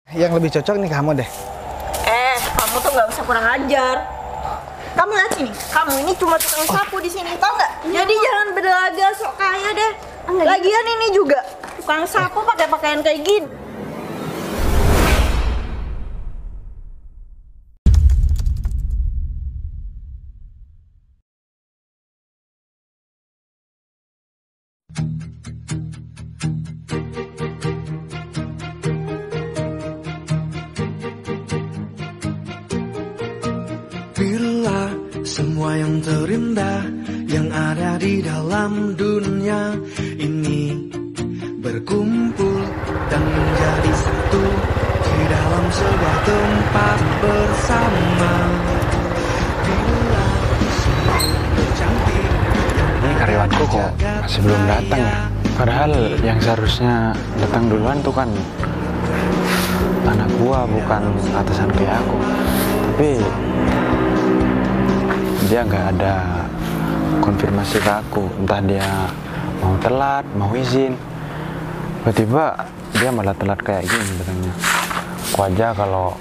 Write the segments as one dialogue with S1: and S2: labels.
S1: Yang lebih cocok nih kamu deh.
S2: Kamu tuh nggak usah kurang ajar. Kamu lihat sini, kamu ini cuma tukang sapu di sini, tau nggak? Jadi jangan berlagak sok kaya deh. Lagian ini juga tukang sapu pakai pakaian kayak gini.
S3: Bila semua yang terindah yang ada di dalam dunia ini berkumpul dan menjadi satu di dalam sebuah tempat bersama. Bila semua yang tercantik
S4: Ini karyawanku kok masih belum datang ya. Padahal yang seharusnya datang duluan tuh kan anak gua, bukan atasan kayak aku. Tapi dia nggak ada konfirmasi ke aku, entah dia mau telat, mau izin. Tiba-tiba dia malah telat kayak gini katanya. Aku aja kalau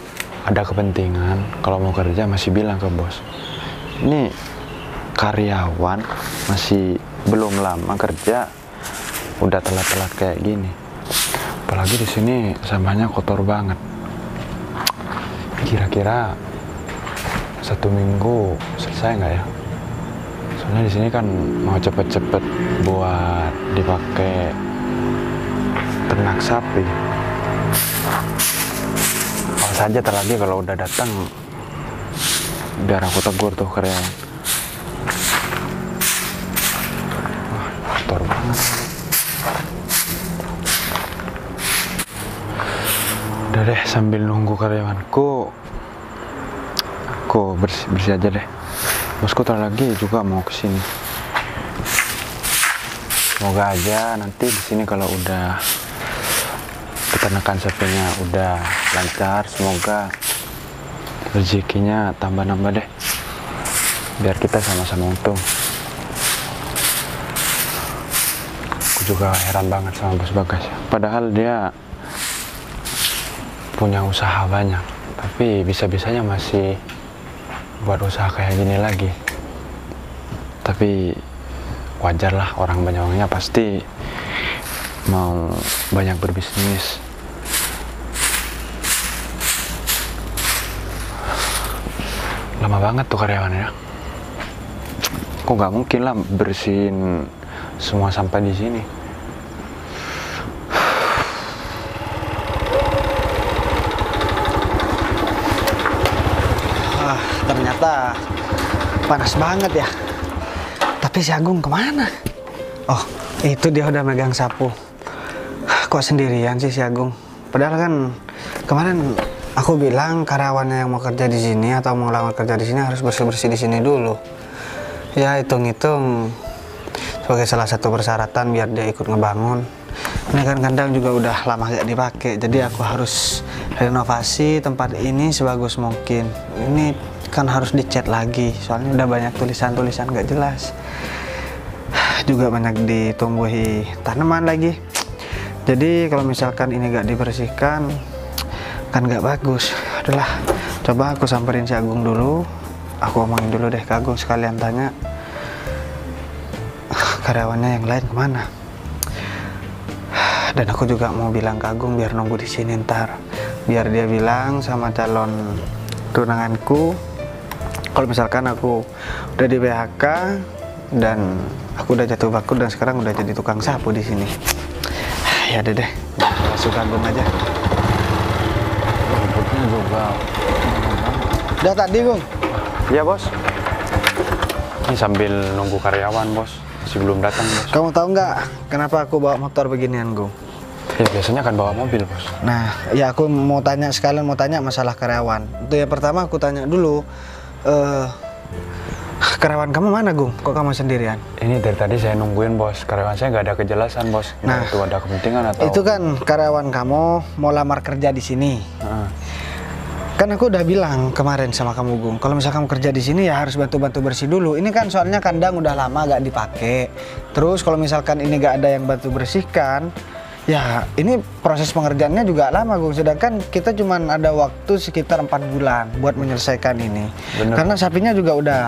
S4: ada kepentingan, kalau mau kerja masih bilang ke bos. Ini karyawan masih belum lama kerja, udah telat-telat kayak gini. Apalagi di sini sampahnya kotor banget. Kira-kira 1 minggu selesai nggak ya? Soalnya di sini kan mau cepet-cepet buat dipakai ternak sapi. Awas aja terlagi kalau udah datang, biar aku tegur tuh karyawan. Wah, kotor banget. Udah deh, sambil nunggu karyawanku, aku bersih aja deh. Bosku tar lagi juga mau kesini. Semoga aja nanti di sini kalau udah peternakan sapinya udah lancar, semoga rezekinya tambah-nambah deh. Biar kita sama-sama untung. Aku juga heran banget sama Bos Bagas. Padahal dia punya usaha banyak, tapi bisa-bisanya masih buat usaha kayak gini lagi. Tapi wajar lah, orang Banyuwangi pasti mau banyak berbisnis. Lama banget tuh karyawannya. Kok nggak mungkin lah bersihin semua sampah di sini.
S1: Ternyata panas banget ya. Tapi si Agung kemana? Oh, itu dia udah megang sapu. Kok sendirian sih si Agung? Padahal kan kemarin aku bilang karyawannya yang mau kerja di sini atau mau lamar kerja di sini harus bersih-bersih di sini dulu. Ya hitung-hitung sebagai salah satu persyaratan biar dia ikut ngebangun. Ini kan kandang juga udah lama gak dipakai, jadi aku harus renovasi tempat ini sebagus mungkin. Ini kan harus dicat lagi, soalnya udah banyak tulisan-tulisan gak jelas. Juga banyak ditumbuhi tanaman lagi. Jadi kalau misalkan ini gak dibersihkan kan gak bagus. Adalah, coba aku samperin si Agung dulu. Aku omongin dulu deh ke Agung, sekalian tanya karyawannya yang lain kemana. Dan aku juga mau bilang ke Agung biar nunggu di sini ntar, biar dia bilang sama calon tunanganku kalau misalkan aku udah di PHK dan aku udah jatuh baku dan sekarang udah jadi tukang sapu di sini. Ya deh, langsung Agung aja.
S4: Rumputnya juga.
S1: Udah tadi, Gung?
S4: Iya, Bos. Ini sambil nunggu karyawan, Bos. Masih belum datang, Bos.
S1: Kamu tahu nggak kenapa aku bawa motor beginian, Gung?
S4: Ya biasanya kan bawa mobil, Bos.
S1: Nah, ya aku mau tanya sekalian, mau tanya masalah karyawan. Itu yang pertama aku tanya dulu, karyawan kamu mana, Gung? Kok kamu sendirian?
S4: Ini dari tadi saya nungguin, Bos. Karyawan saya nggak ada kejelasan, Bos.
S1: Nah,
S4: itu ada kepentingan atau...
S1: Itu kan karyawan kamu mau lamar kerja di sini. Kan aku udah bilang kemarin sama kamu, Gung, kalau misalnya kamu kerja di sini ya harus bantu-bantu bersih dulu. Ini kan soalnya kandang udah lama gak dipakai. Terus kalau misalkan ini gak ada yang bantu bersihkan, Ya, ini proses pengerjaannya juga lama, Gung. Sedangkan kita cuman ada waktu sekitar 4 bulan buat menyelesaikan ini.
S4: Bener.
S1: Karena sapinya juga udah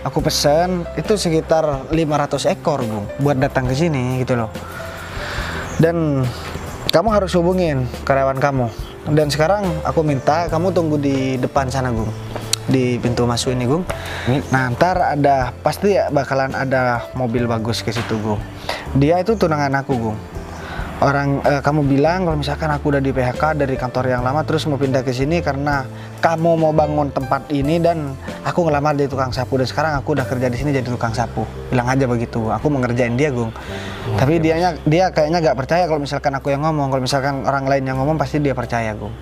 S1: aku pesen itu sekitar 500 ekor, Gung, buat datang ke sini gitu loh. Dan kamu harus hubungin karyawan kamu. Dan sekarang aku minta kamu tunggu di depan sana, Gung. Di pintu masuk ini, Gung. Nah, ntar pasti ya bakalan ada mobil bagus ke situ, Gung. Dia itu tunangan aku, Gung. Kamu bilang kalau misalkan aku udah di PHK dari kantor yang lama terus mau pindah ke sini karena kamu mau bangun tempat ini dan aku ngelamar jadi tukang sapu dan sekarang aku udah kerja di sini jadi tukang sapu. Bilang aja begitu. Aku mau ngerjain dia, Gung. Tapi dia kayaknya nggak percaya kalau misalkan aku yang ngomong. Kalau misalkan orang lain yang ngomong pasti dia percaya, Gung.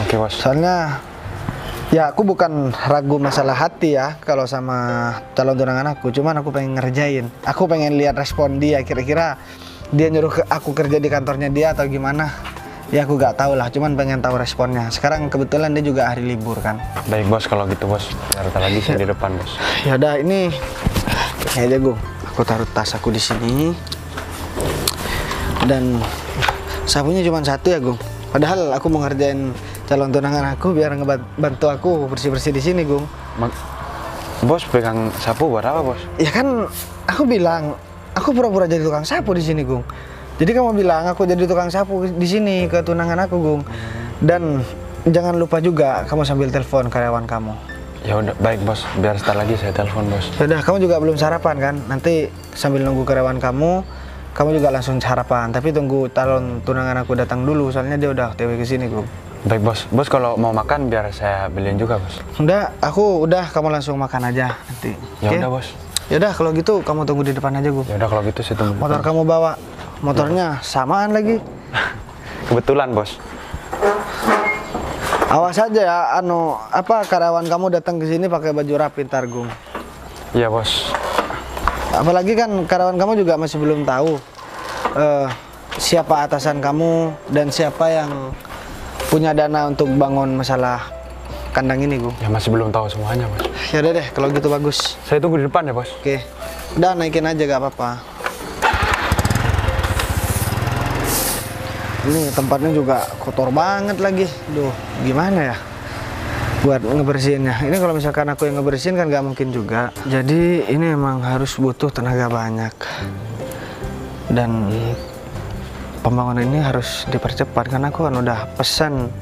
S4: Oke, Bos.
S1: Soalnya ya aku bukan ragu masalah hati ya kalau sama calon tunangan aku. Cuman aku pengen ngerjain. Aku pengen lihat respon dia kira-kira dia nyuruh aku kerja di kantornya dia atau gimana. Ya aku nggak tahu lah, cuman pengen tahu responnya. Sekarang kebetulan dia juga hari libur kan.
S4: Baik, Bos, kalau gitu, Bos. Bentar lagi saya di depan, Bos.
S1: Ya udah, ini aja, Gung. Aku taruh tas aku di sini. Dan sapunya cuma satu ya, Gung. Padahal aku mau ngerjain calon tunangan aku biar ngebantu aku bersih-bersih di sini, Gung.
S4: Bos pegang sapu buat apa, Bos?
S1: Ya kan aku bilang aku pura-pura jadi tukang sapu di sini, Gung. Jadi kamu bilang aku jadi tukang sapu di sini ke tunangan aku, Gung. Dan jangan lupa juga kamu sambil telepon karyawan kamu.
S4: Ya udah, baik, Bos. Biar sebentar lagi saya telepon, Bos.
S1: Sudah, kamu juga belum sarapan kan? Nanti sambil nunggu karyawan kamu juga langsung sarapan. Tapi tunggu calon tunangan aku datang dulu, soalnya dia udah OTW ke sini, Gung.
S4: Baik, Bos. Bos kalau mau makan biar saya beliin juga, Bos.
S1: Udah, kamu langsung makan aja nanti.
S4: Ya
S1: Oke?
S4: udah, Bos.
S1: Yaudah, kalau gitu kamu tunggu di depan aja, Gung.
S4: Ya udah kalau gitu saya tunggu.
S1: Motor kamu bawa. Motornya samaan lagi.
S4: Kebetulan, Bos.
S1: Awas aja ya, karyawan kamu datang ke sini pakai baju rapi ntar, Gung.
S4: Iya, Bos.
S1: Apalagi kan karyawan kamu juga masih belum tahu siapa atasan kamu dan siapa yang punya dana untuk bangun masalah kandang ini, Gung.
S4: Ya masih belum tahu semuanya, Bos.
S1: Ya udah deh, kalau gitu bagus.
S4: Saya tunggu di depan ya, Bos.
S1: Oke, udah naikin aja gak apa-apa. Ini tempatnya juga kotor banget lagi. Duh, gimana ya buat ngebersihinnya? Ini kalau misalkan aku yang ngebersihin kan gak mungkin juga. Jadi ini emang harus butuh tenaga banyak. Dan pembangunan ini harus dipercepat karena aku kan udah pesan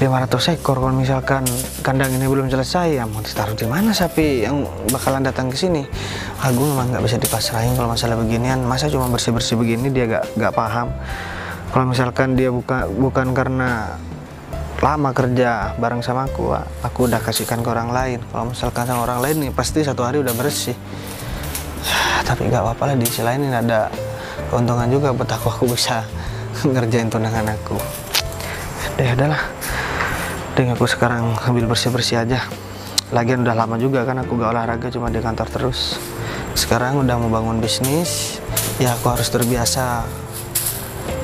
S1: 500 ekor. Kalau misalkan kandang ini belum selesai, ya mau ditaruh di mana sapi yang bakalan datang ke sini? Aku memang nggak bisa dipasrahin kalau masalah beginian. Masa cuma bersih-bersih begini dia nggak paham. Kalau misalkan dia bukan karena lama kerja bareng sama aku udah kasihkan ke orang lain. Kalau misalkan sama orang lain nih pasti satu hari udah bersih. Tapi nggak apa-apa lah, di sisi lain ini ada keuntungan juga buat aku bisa ngerjain tunangan aku. Ya udahlah, deh aku sekarang ambil bersih-bersih aja. Lagian udah lama juga kan aku gak olahraga, cuma di kantor terus. Sekarang udah mau bangun bisnis, ya aku harus terbiasa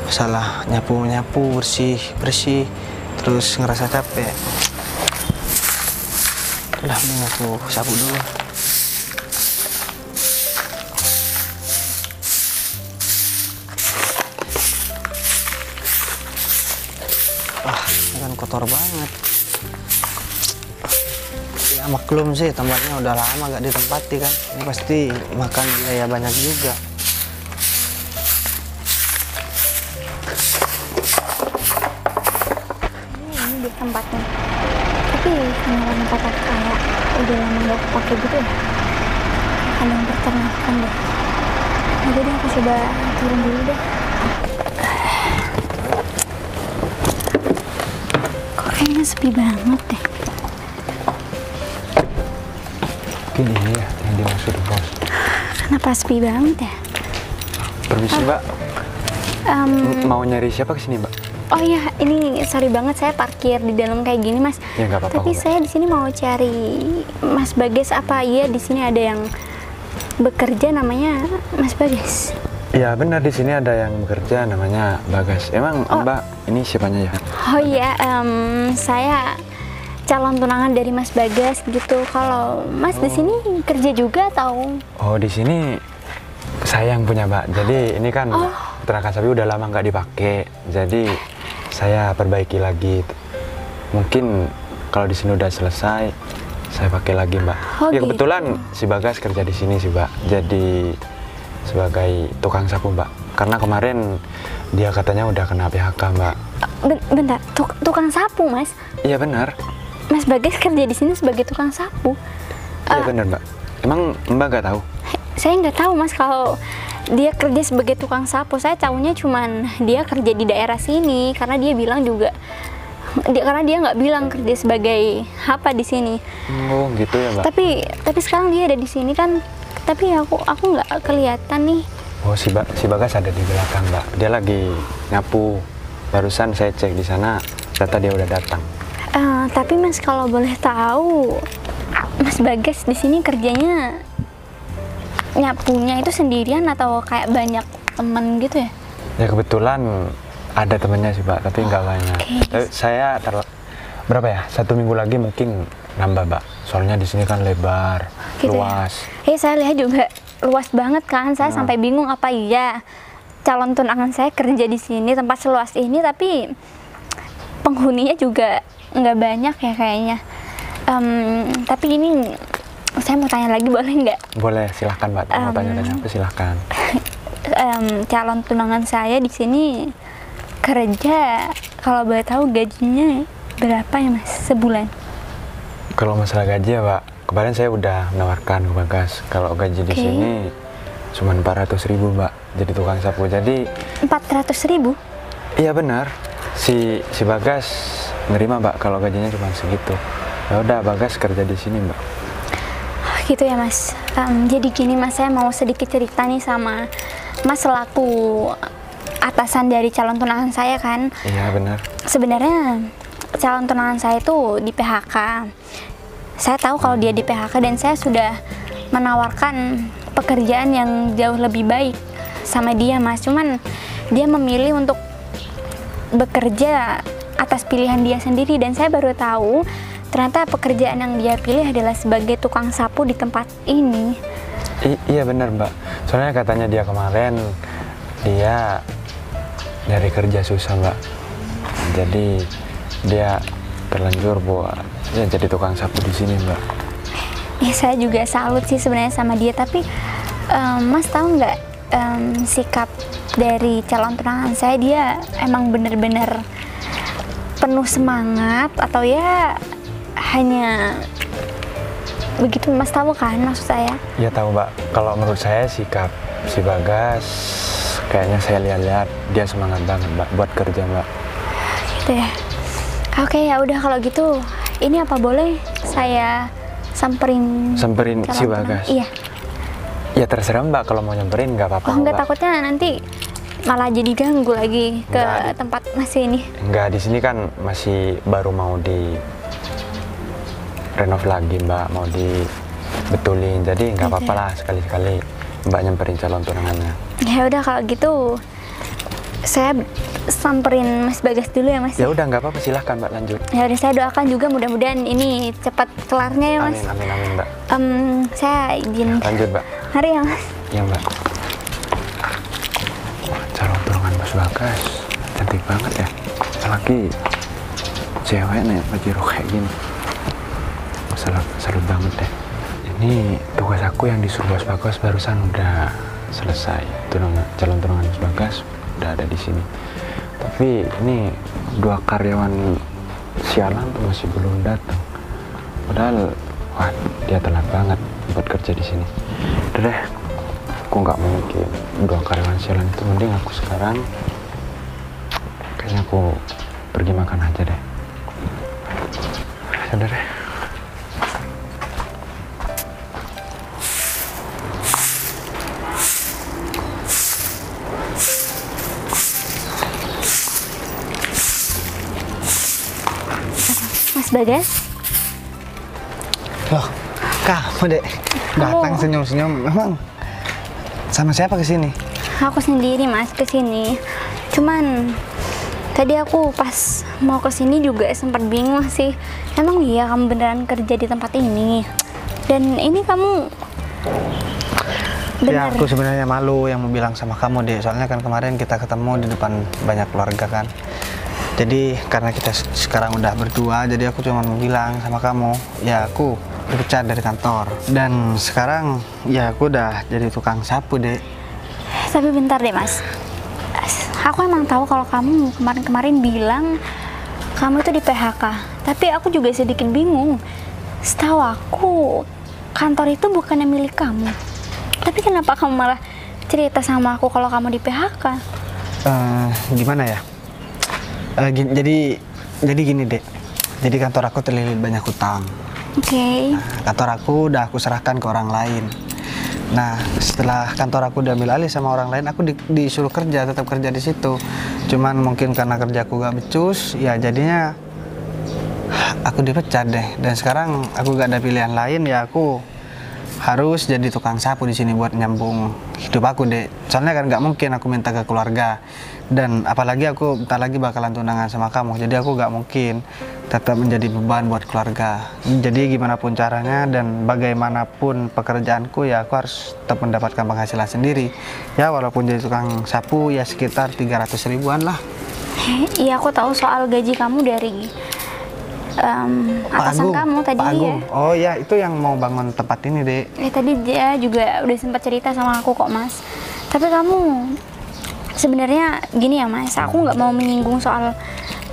S1: masalah nyapu-nyapu, bersih-bersih, terus ngerasa capek. Udah, mending aku sapu dulu. Ini kan kotor banget. Ya maklum sih, tempatnya udah lama gak ditempati kan. Ini pasti makan biaya banyak juga.
S5: Ini di tempatnya. Tapi beneran kata kayak udah lama gak kepake gitu ya. Kandang peternakan deh. Jadi deh aku coba turun dulu deh. Kayaknya sepi banget deh.
S4: Mungkin ini ya yang dimaksud, Bos.
S5: Kenapa sepi banget ya?
S4: Permisi, Mbak. Mau nyari siapa kesini, Mbak?
S5: Oh iya, ini sorry banget saya parkir di dalam kayak gini, Mas.
S4: Ya nggak apa-apa.
S5: Tapi
S4: Mbak.
S5: saya di sini mau cari Mas Bagas. Apa iya di sini ada yang bekerja namanya Mas Bagas?
S4: Ya benar, di sini ada yang bekerja namanya Bagas. Emang Mbak ini siapanya ya?
S5: Oh iya, saya calon tunangan dari Mas Bagas gitu. Kalau Mas di sini kerja juga atau?
S4: Oh, di sini saya yang punya, Mbak. Jadi ini kan peternakan sapi udah lama nggak dipakai, jadi saya perbaiki lagi. Mungkin kalau di sini udah selesai, saya pakai lagi, Mbak.
S5: Oh,
S4: Ya
S5: gitu.
S4: kebetulan si Bagas kerja di sini sih, Mbak. Jadi sebagai tukang sapu, Mbak. Karena kemarin dia katanya udah kena PHK, Mbak.
S5: Bentar, tukang sapu, Mas?
S4: Iya benar.
S5: Mas Bagas kerja di sini sebagai tukang sapu?
S4: Iya benar, Mbak. Emang Mbak nggak tahu?
S5: Saya nggak tahu, Mas, kalau dia kerja sebagai tukang sapu. Saya tahunya cuman dia kerja di daerah sini, karena dia bilang juga karena dia nggak bilang kerja sebagai apa di sini.
S4: Oh gitu ya, Mbak.
S5: Tapi sekarang dia ada di sini kan, tapi aku nggak kelihatan nih.
S4: Oh si Bagas ada di belakang, Mbak. Dia lagi nyapu. Barusan saya cek di sana, ternyata dia udah datang.
S5: Tapi Mas, kalau boleh tahu, Mas Bagas di sini kerjanya nyapunya itu sendirian atau kayak banyak temen gitu ya?
S4: Ya kebetulan ada temennya sih, Mbak, tapi nggak banyak. Tapi saya berapa ya? 1 minggu lagi mungkin nambah, Mbak. Soalnya di sini kan lebar,
S5: Gitu
S4: luas.
S5: Ya? Saya lihat juga luas banget kan. Saya sampai bingung apa iya calon tunangan saya kerja di sini tempat seluas ini, tapi penghuninya juga nggak banyak ya kayaknya. Tapi ini saya mau tanya lagi, boleh nggak?
S4: Boleh, silahkan, Mbak. Mau tanya-tanya apa silahkan.
S5: Calon tunangan saya di sini kerja, kalau boleh tahu gajinya berapa ya, Mas, sebulan?
S4: Kalau masalah gaji ya, Pak, kemarin saya udah menawarkan ke Bagas kalau gaji di sini cuma 400.000, Mbak, jadi tukang sapu. Jadi
S5: 400.000?
S4: iya benar, si Bagas nerima, Mbak, kalau gajinya cuma segitu. Ya udah, Bagas kerja di sini, Mbak.
S5: Gitu ya, Mas. Jadi gini, Mas, saya mau sedikit cerita nih sama Mas selaku atasan dari calon tunangan saya kan.
S4: Iya benar.
S5: Sebenarnya calon tunangan saya itu di PHK. Saya tahu kalau dia di PHK dan saya sudah menawarkan pekerjaan yang jauh lebih baik sama dia, Mas. Cuman dia memilih untuk bekerja atas pilihan dia sendiri, dan saya baru tahu ternyata pekerjaan yang dia pilih adalah sebagai tukang sapu di tempat ini.
S4: Iya benar, Mbak. Soalnya katanya dia kemarin dia nyari kerja susah, Mbak. Jadi dia terlanjur buat ya jadi tukang sapu di sini, Mbak.
S5: Ya saya juga salut sih sebenarnya sama dia, tapi Mas tahu nggak sikap dari calon tunangan saya, dia emang bener-bener penuh semangat atau ya hanya begitu? Mas tahu kan maksud saya?
S4: Ya tahu, Mbak. Kalau menurut saya sikap si Bagas kayaknya saya lihat-lihat dia semangat banget, Mbak, buat kerja, Mbak.
S5: Gitu ya. Oke, ya udah kalau gitu, ini apa boleh saya samperin
S4: si
S5: calon
S4: Bagas?
S5: tunangan? Iya.
S4: Ya terserah, Mbak, kalau mau nyamperin nggak apa-apa.
S5: Oh, nggak,
S4: Mbak.
S5: takutnya nanti malah jadi ganggu lagi ke
S4: Nggak.
S5: tempat Mas ini.
S4: Enggak, di sini kan masih baru mau di renov lagi, Mbak, mau dibetulin. Jadi nggak apa-apa lah, sekali-sekali Mbak nyamperin calon tunangannya.
S5: Ya udah kalau gitu saya samperin Mas Bagas dulu ya, Mas.
S4: Ya udah, nggak apa-apa, silahkan, Mbak, lanjut.
S5: Ya udah, saya doakan juga mudah-mudahan ini cepat kelarnya ya, Mas.
S4: Amin, amin, amin, Mbak.
S5: Saya izin.
S4: Lanjut, Mbak.
S5: Mari ya, Mas.
S4: Iya, Mbak. Wah, calon tunangan Mas Bagas cantik banget ya. Apalagi cewek nih baju rok kayak gini. Salut banget deh. Ini tugas aku yang disuruh Mas Bagas barusan udah selesai. Calon tunangan Mas Bagas udah ada di sini. Tapi ini 2 karyawan sialan tuh masih belum datang. Padahal wah, dia telat banget buat kerja di sini. Udah deh, aku nggak mungkin 2 karyawan sialan itu. Mending aku sekarang kayaknya aku pergi makan aja deh. Udah deh.
S5: Mas Bagas.
S1: Loh, kamu dek datang senyum-senyum. Memang sama siapa kesini?
S5: Aku sendiri, Mas, kesini. Cuman tadi aku pas mau kesini juga sempat bingung sih. Emang iya kamu beneran kerja di tempat ini? Dan ini kamu
S1: Ya,
S5: Bener.
S1: aku sebenarnya malu yang mau bilang sama kamu deh. Soalnya kan kemarin kita ketemu di depan banyak keluarga kan. Jadi karena kita sekarang udah berdua, jadi aku cuma mau bilang sama kamu, ya aku dipecat dari kantor. Dan sekarang ya aku udah jadi tukang sapu deh.
S5: Tapi bentar deh mas, aku emang tahu kalau kamu kemarin-kemarin bilang kamu itu di PHK. Tapi aku juga sedikit bingung. Setahu aku kantor itu bukannya milik kamu. Tapi kenapa kamu malah cerita sama aku kalau kamu di PHK?
S1: Gimana ya? Jadi gini dek. Jadi kantor aku terlilit banyak hutang.
S5: Oke.
S1: Kantor aku udah aku serahkan ke orang lain. Nah, setelah kantor aku diambil alih sama orang lain, aku disuruh kerja, tetap kerja di situ. Cuman mungkin karena kerjaku gak becus, ya jadinya aku dipecat deh. Dan sekarang aku gak ada pilihan lain, ya aku harus jadi tukang sapu di sini buat nyambung hidup aku deh. Soalnya kan nggak mungkin aku minta ke keluarga, dan apalagi aku bentar lagi bakalan tunangan sama kamu. Jadi aku nggak mungkin tetap menjadi beban buat keluarga. Jadi gimana pun caranya dan bagaimanapun pekerjaanku, ya aku harus tetap mendapatkan penghasilan sendiri. Ya walaupun jadi tukang sapu ya sekitar 300 ribuan lah.
S5: Iya, aku tahu soal gaji kamu dari atasan kamu tadi.
S1: Pak
S5: ya.
S1: Agung. Oh ya, itu yang mau bangun tempat ini dek.
S5: Tadi dia juga udah sempat cerita sama aku kok mas. Tapi kamu sebenarnya gini ya mas, aku nggak mau menyinggung soal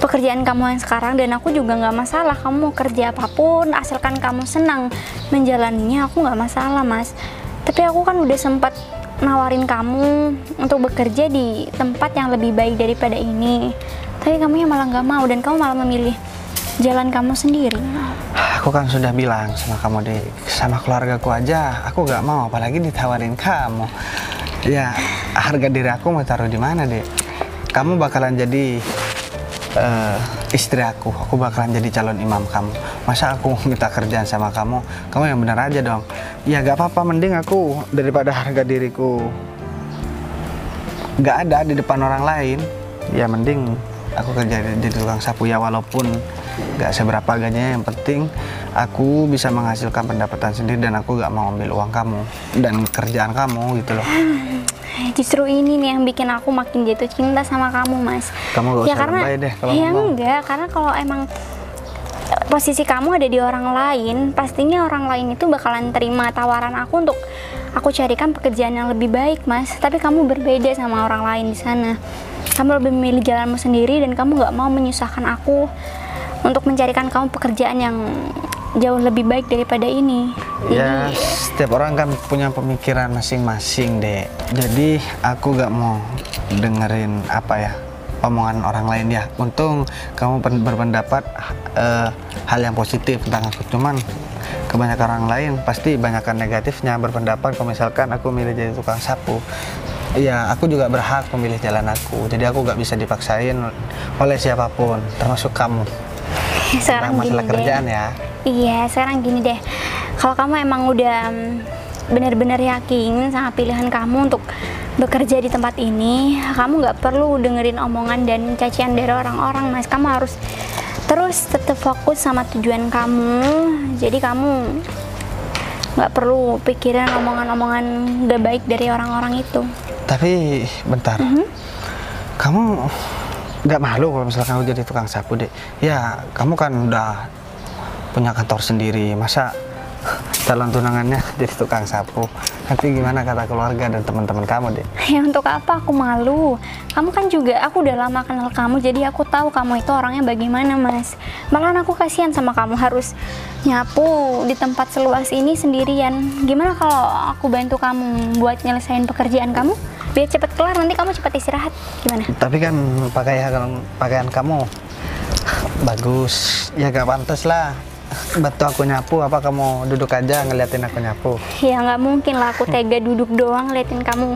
S5: pekerjaan kamu yang sekarang, dan aku juga nggak masalah kamu mau kerja apapun asalkan kamu senang menjalaninya, aku nggak masalah mas. Tapi aku kan udah sempat nawarin kamu untuk bekerja di tempat yang lebih baik daripada ini, tapi kamu malah nggak mau dan kamu malah memilih jalan kamu sendiri.
S1: Aku kan sudah bilang sama kamu dek, sama keluargaku aja aku nggak mau, apalagi ditawarin kamu. Ya harga diri aku mau taruh di mana dek? Kamu bakalan jadi istri aku bakalan jadi calon imam kamu. Masa aku minta kerjaan sama kamu yang benar aja dong. Ya gak apa-apa, mending aku daripada harga diriku gak ada di depan orang lain, ya mending aku kerja jadi tukang sapu. Ya walaupun gak seberapa gajinya, yang penting aku bisa menghasilkan pendapatan sendiri dan aku gak mau ambil uang kamu dan kerjaan kamu gitu loh.
S5: Justru ini nih yang bikin aku makin jatuh cinta sama kamu mas.
S1: Kamu gak usah
S5: karena
S1: lebay deh kalau
S5: ya
S1: ngomong.
S5: enggak, karena kalau emang posisi kamu ada di orang lain, pastinya orang lain itu bakalan terima tawaran aku untuk aku carikan pekerjaan yang lebih baik mas. Tapi kamu berbeda sama orang lain di sana. Kamu lebih memilih jalanmu sendiri dan kamu nggak mau menyusahkan aku untuk mencarikan kamu pekerjaan yang jauh lebih baik daripada ini.
S1: Ya setiap orang kan punya pemikiran masing-masing deh. Jadi aku gak mau dengerin omongan orang lain ya. Untung kamu berpendapat hal yang positif tentang aku. Cuman kebanyakan orang lain pasti banyakkan negatifnya, berpendapat kalau misalkan aku milih jadi tukang sapu. Ya aku juga berhak memilih jalan aku. Jadi aku gak bisa dipaksain oleh siapapun, termasuk kamu.
S5: Sekarang
S1: Nah, masalah
S5: gini
S1: kerjaan
S5: deh.
S1: ya.
S5: Iya, sekarang gini deh. Kalau kamu emang udah benar-benar yakin sama pilihan kamu untuk bekerja di tempat ini, kamu nggak perlu dengerin omongan dan cacian dari orang-orang, mas. Kamu harus terus tetap fokus sama tujuan kamu. Jadi kamu nggak perlu pikirin omongan-omongan gak baik dari orang-orang itu.
S1: Tapi bentar, kamu nggak malu kalau misalkan kamu jadi tukang sapu deh? Ya kamu kan udah punya kantor sendiri, masa calon tunangannya jadi tukang sapu? Nanti gimana kata keluarga dan teman-teman kamu deh?
S5: Ya untuk apa aku malu? Kamu kan juga, aku udah lama kenal kamu, jadi aku tahu kamu itu orangnya bagaimana mas. Malahan aku kasihan sama kamu harus nyapu di tempat seluas ini sendirian. Gimana kalau aku bantu kamu buat nyelesain pekerjaan kamu? Biar cepet kelar, nanti kamu cepet istirahat. Gimana?
S1: Tapi kan pakaian kamu bagus, ya gak pantas lah bantu aku nyapu. Apa kamu duduk aja ngeliatin aku nyapu?
S5: Ya nggak mungkin lah aku tega duduk doang liatin kamu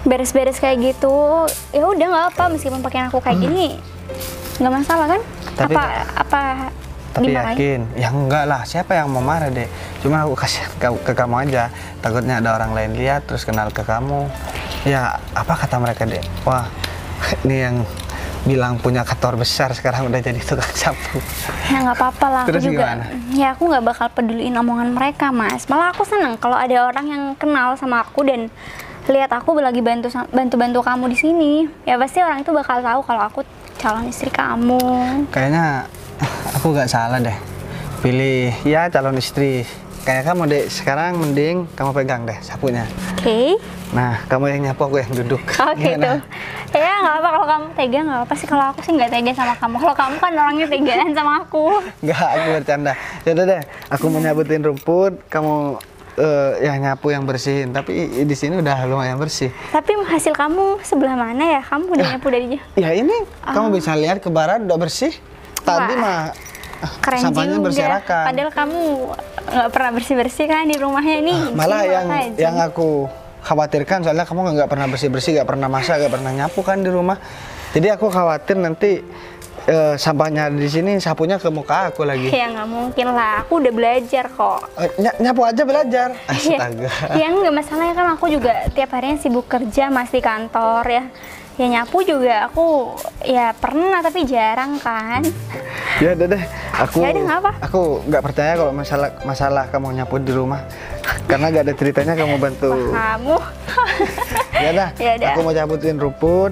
S5: beres-beres kayak gitu. Ya udah nggak apa, meskipun pakaian aku kayak gini nggak masalah kan?
S1: Tapi
S5: Dimarahin?
S1: yakin? Ya enggak lah, siapa yang mau marah deh? Cuma aku kasih ke kamu aja, takutnya ada orang lain lihat terus kenal ke kamu. Ya apa kata mereka deh? Wah ini yang bilang punya kantor besar, sekarang udah jadi tukang sapu.
S5: Ya nggak apa-apa lah, aku
S1: Terus
S5: juga.
S1: gimana?
S5: Ya aku nggak bakal peduliin omongan mereka, Mas. Malah aku seneng kalau ada orang yang kenal sama aku dan lihat aku lagi bantu kamu di sini. Ya pasti orang itu bakal tahu kalau aku calon istri kamu.
S1: Kayaknya aku nggak salah deh pilih ya calon istri. Kayak kamu deh, sekarang mending kamu pegang deh sapunya.
S5: Oke.
S1: Nah, kamu yang nyapu, aku yang duduk.
S5: Oh gitu. Ya nggak apa kalau kamu tega, nggak apa sih. Kalau aku sih nggak tega sama kamu. Kalau kamu kan orangnya tegaan sama aku.
S1: Nggak, aku bercanda. Yaudah deh, aku mau nyabutin rumput, kamu yang nyapu, yang bersihin. Tapi di sini udah lumayan bersih.
S5: Tapi hasil kamu sebelah mana ya? Kamu udah nyapu dari jauh.
S1: Ya ini, kamu bisa lihat ke barat udah bersih. Tadi
S5: Wah,
S1: mah
S5: keren
S1: sampahnya
S5: juga.
S1: berserakan.
S5: Padahal kamu nggak pernah bersih-bersih kan di rumahnya ini.
S1: Malah
S5: sini
S1: yang
S5: buat aja.
S1: yang aku khawatirkan, soalnya kamu nggak pernah bersih-bersih, nggak pernah masak, nggak pernah nyapu kan di rumah. Jadi aku khawatir nanti sampahnya di sini, sapunya ke muka aku lagi.
S5: Ya nggak mungkin lah, aku udah belajar kok.
S1: Nyapu aja belajar. Astaga.
S5: Ya nggak masalahnya kan aku juga tiap harinya sibuk kerja masih kantor ya. Ya nyapu juga aku ya pernah tapi jarang kan.
S1: Ya udah deh,
S5: Ya udah, nggak apa.
S1: aku nggak percaya kalau masalah kamu nyapu di rumah, karena nggak ada ceritanya kamu bantu.
S5: Kamu.
S1: Ya udah,
S5: Ya udah.
S1: aku mau cabutin rumput,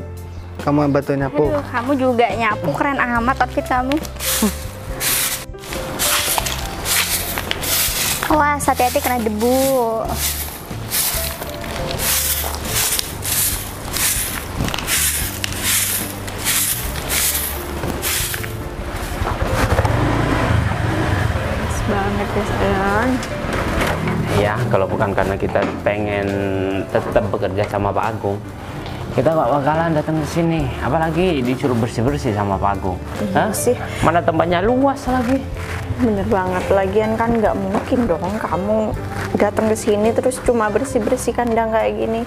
S1: kamu yang bantu nyapu.
S5: Aduh, kamu juga nyapu keren amat outfit kamu. Wah, hati-hati kena debu.
S2: Banget ya sayang.
S6: Ya, kalau bukan karena kita pengen tetap bekerja sama Pak Agung, kita nggak bakalan datang ke sini. Apalagi disuruh bersih-bersih sama Pak Agung. Hah?
S2: sih.
S6: Mana tempatnya luas lagi.
S2: Bener banget, lagian kan nggak mungkin dong kamu datang ke sini terus cuma bersih-bersih kandang kayak gini.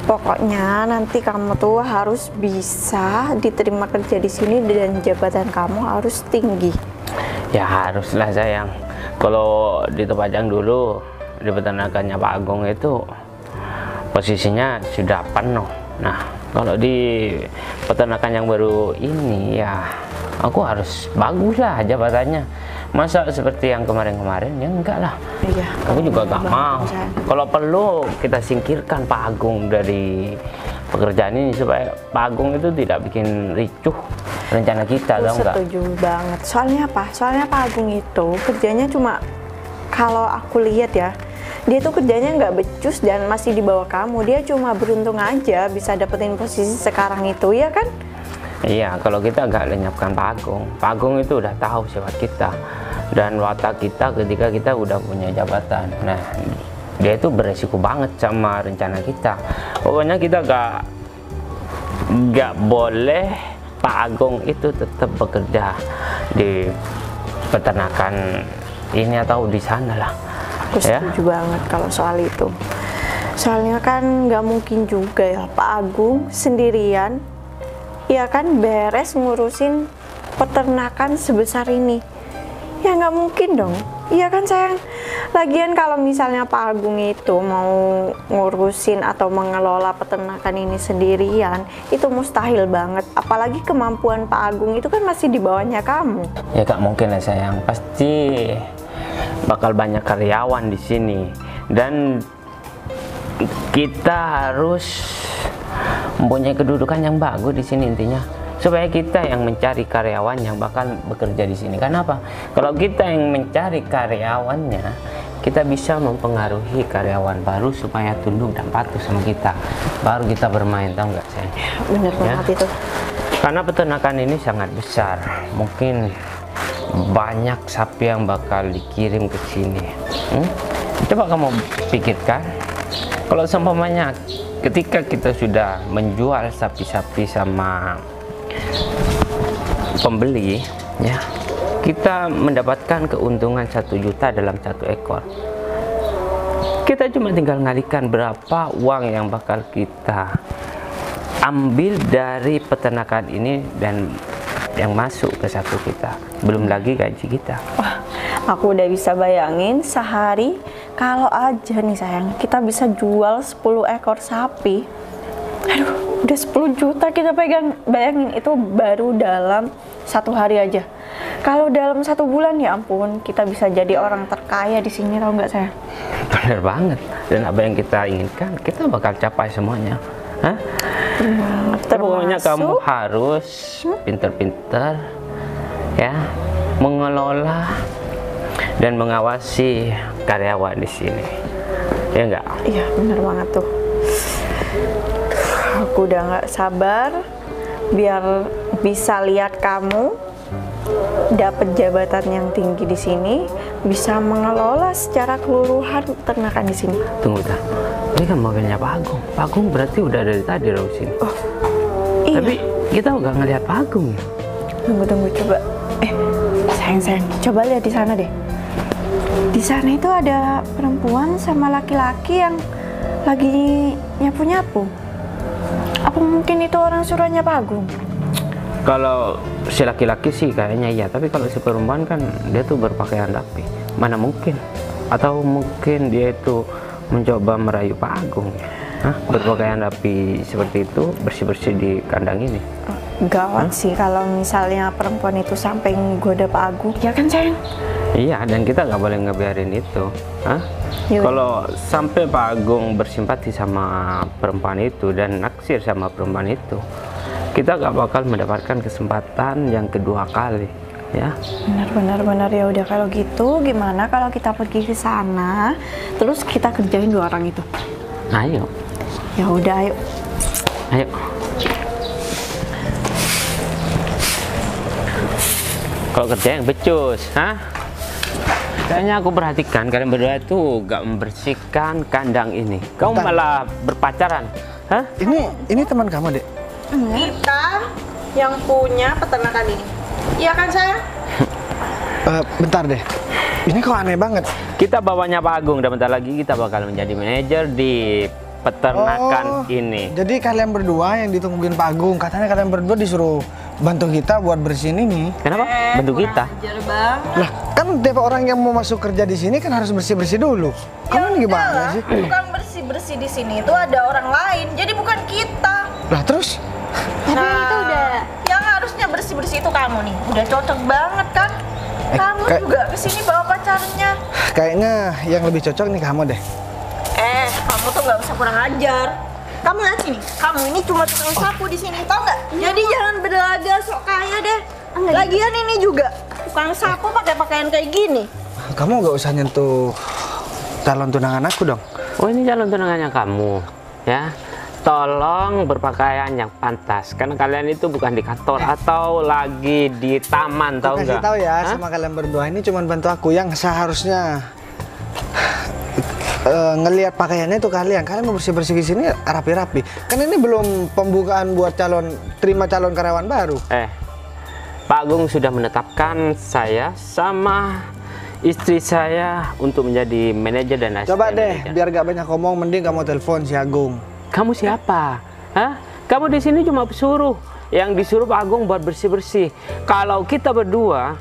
S2: Pokoknya nanti kamu tuh harus bisa diterima kerja di sini dan jabatan kamu harus tinggi.
S6: Ya haruslah sayang. Kalau di Tepajang dulu di peternakannya Pak Agung itu posisinya sudah penuh. Nah, kalau di peternakan yang baru ini ya aku harus bagus lah jabatannya. Masa seperti yang kemarin-kemarin ya enggak lah.
S2: Iya.
S6: Aku juga gak mau.
S2: Sayang.
S6: Kalau perlu kita singkirkan Pak Agung dari pekerjaan ini supaya Pak Agung itu tidak bikin ricuh rencana kita,
S2: Aku
S6: tahu nggak?
S2: setuju banget. Soalnya apa? Soalnya Pak Agung itu kerjanya cuma, kalau aku lihat ya, dia tuh kerjanya nggak becus dan masih di bawah kamu. Dia cuma beruntung aja bisa dapetin posisi sekarang itu, ya kan?
S6: Iya, kalau kita nggak lenyapkan Pak Agung itu udah tahu sifat kita dan watak kita ketika kita udah punya jabatan. Nah, dia itu beresiko banget sama rencana kita. Pokoknya kita nggak boleh Pak Agung itu tetap bekerja di peternakan ini atau di sana lah.
S2: Aku
S6: Ya.
S2: setuju banget kalau soal itu. Soalnya kan nggak mungkin juga ya Pak Agung sendirian, ya kan, beres ngurusin peternakan sebesar ini. Ya nggak mungkin dong. Iya kan sayang. Lagian kalau misalnya Pak Agung itu mau ngurusin atau mengelola peternakan ini sendirian, itu mustahil banget. Apalagi kemampuan Pak Agung itu kan masih di bawahnya kamu.
S6: Ya gak mungkin lah sayang, pasti bakal banyak karyawan di sini dan kita harus mempunyai kedudukan yang bagus di sini intinya. Supaya kita yang mencari karyawan yang bakal bekerja di sini. Kenapa? Kalau kita yang mencari karyawannya, kita bisa mempengaruhi karyawan baru supaya tunduk dan patuh sama kita. Baru kita bermain, tahu nggak sayang?
S2: Bener banget itu.
S6: Karena peternakan ini sangat besar. Mungkin banyak sapi yang bakal dikirim ke sini. Coba kamu pikirkan, kalau seumpamanya ketika kita sudah menjual sapi-sapi sama pembeli, ya, kita mendapatkan keuntungan 1 juta dalam 1 ekor. Kita cuma tinggal ngalihkan berapa uang yang bakal kita ambil dari peternakan ini dan yang masuk ke saku kita, belum lagi gaji kita.
S2: Wah, aku udah bisa bayangin sehari kalau aja nih sayang kita bisa jual 10 ekor sapi. Aduh, udah 10 juta kita pegang. Bayangin, itu baru dalam 1 hari aja. Kalau dalam 1 bulan, ya ampun, kita bisa jadi orang terkaya di sini, tau nggak saya?
S6: Bener banget. Dan apa yang kita inginkan, kita bakal capai semuanya. Hah? Pokoknya kamu harus pinter-pinter ya mengelola dan mengawasi karyawan di sini. Ya enggak?
S2: Iya, bener banget tuh. Aku udah nggak sabar biar bisa lihat kamu dapat jabatan yang tinggi di sini, bisa mengelola secara keseluruhan peternakan di sini.
S6: Tunggu, dah. Ini kan mobilnya Pak Agung. Pak Agung berarti udah dari tadi di sini.
S2: Oh, iya.
S6: Tapi kita nggak ngelihat Pak Agung.
S2: Tunggu coba. Sayang, coba lihat di sana deh. Di sana itu ada perempuan sama laki-laki yang lagi nyapu-nyapu. Apa mungkin itu orang suruhannya Pak Agung?
S6: Kalau si laki-laki sih kayaknya iya, tapi kalau si perempuan kan dia tuh berpakaian rapi. Mana mungkin? Atau mungkin dia itu mencoba merayu Pak Agung. Hah? Berpakaian rapi seperti itu, bersih-bersih di kandang ini.
S2: Gawat sih kalau misalnya perempuan itu sampai nggoda Pak Agung. Ya kan, sayang?
S6: Iya, dan kita nggak boleh ngebiarin itu. Hah? Kalau sampai Pak Agung bersimpati sama perempuan itu dan naksir sama perempuan itu, kita nggak bakal mendapatkan kesempatan yang kedua kali, ya.
S2: Benar. Ya udah, kalau gitu gimana kalau kita pergi ke sana, terus kita kerjain 2 orang itu?
S6: Ayo.
S2: Ya udah, ayo.
S6: Kalau kerja yang becus, hah? Kayaknya aku perhatikan kalian berdua itu gak membersihkan kandang ini. Kamu malah berpacaran, hah?
S1: Ini teman kamu, Dek?
S2: Kita yang punya peternakan ini. Iya kan, sayang?
S1: Bentar deh. Ini kok aneh banget.
S6: Kita bawanya Pak Agung dan bentar lagi kita bakal menjadi manajer di peternakan ini.
S1: Jadi kalian berdua yang ditungguin Pak Agung. Katanya kalian berdua disuruh bantu kita buat bersihin ini.
S6: Kenapa? Bantu kita?
S2: Ajar banget.
S1: Lah, kan tiap orang yang mau masuk kerja di sini kan harus bersih-bersih dulu. Kamu ini gimana sih?
S2: Bukan bersih-bersih di sini, itu ada orang lain. Jadi bukan kita.
S1: Lah terus?
S5: Tapi itu udah
S2: yang harusnya bersih-bersih itu kamu nih. Udah cocok banget kan? Kamu juga kesini bawa pacarnya.
S1: Kayaknya yang lebih cocok nih kamu deh.
S2: Kamu tuh nggak usah kurang ajar. Kamu lihat sini, kamu ini cuma tukang sapu di sini, tau nggak? Jadi jangan berlaga sok kaya deh. Lagian ini juga tukang sapu pakai pakaian kayak gini.
S1: Kamu nggak usah nyentuh calon tunangan aku dong.
S6: Oh, ini calon tunangannya kamu, ya. Tolong berpakaian yang pantas, karena kalian itu bukan di kantor atau lagi di taman, tahu nggak?
S1: Kasih tahu ya sama kalian berdua, ini cuma bantu aku yang seharusnya ngelihat pakaiannya itu kalian mau bersih-bersih di sini rapi-rapi. Kan ini belum pembukaan buat terima calon karyawan baru.
S6: Pak Agung sudah menetapkan saya sama istri saya untuk menjadi manajer dan asisten.
S1: Coba deh,
S6: manager.
S1: biar gak banyak ngomong, mending kamu telepon si Agung.
S6: Kamu siapa? Hah? Kamu di sini cuma pesuruh. Yang disuruh Pak Agung buat bersih-bersih. Kalau kita berdua,